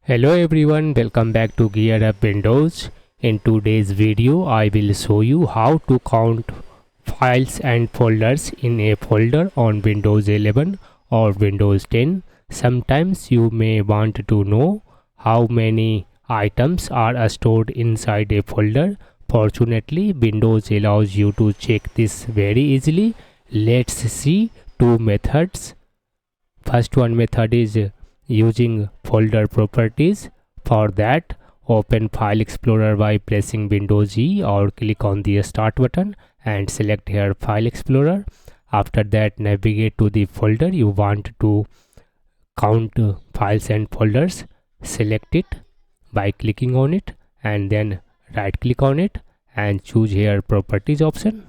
Hello everyone, welcome back to GearUpWindows. In today's video, I will show you how to count files and folders in a folder on Windows 11 or Windows 10. Sometimes you may want to know how many items are stored inside a folder. Fortunately, Windows allows you to check this very easily. Let's see two methods. First one method is using folder properties. For that, open File Explorer by pressing Windows E or click on the Start button and select here File Explorer. After that, navigate to the folder you want to count files and folders. Select it by clicking on it and then right click on it and choose here Properties option.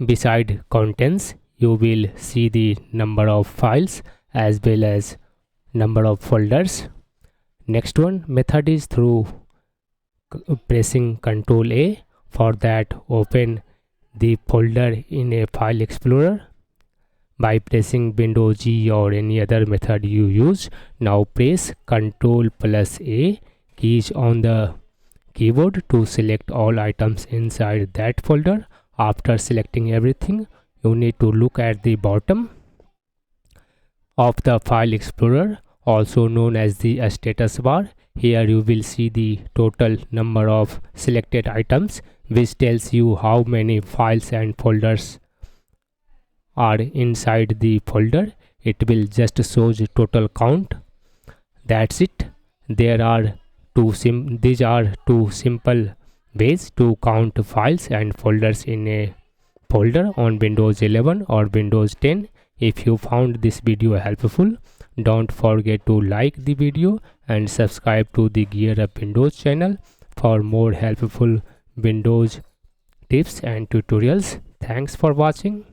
Beside Contents, you will see the number of files as well as number of folders. Next one method is through pressing Ctrl A. For that, open the folder in a File Explorer by pressing Windows G or any other method you use. Now press Ctrl plus A keys on the keyboard to select all items inside that folder. After selecting everything, you need to look at the bottom of the File Explorer, also known as the status bar. Here you will see the total number of selected items, which tells you how many files and folders are inside the folder. It will just show the total count. That's it. These are two simple ways to count files and folders in a folder on Windows 11 or Windows 10. If you found this video helpful, don't forget to like the video and subscribe to the GearUpWindows channel for more helpful Windows tips and tutorials. Thanks for watching.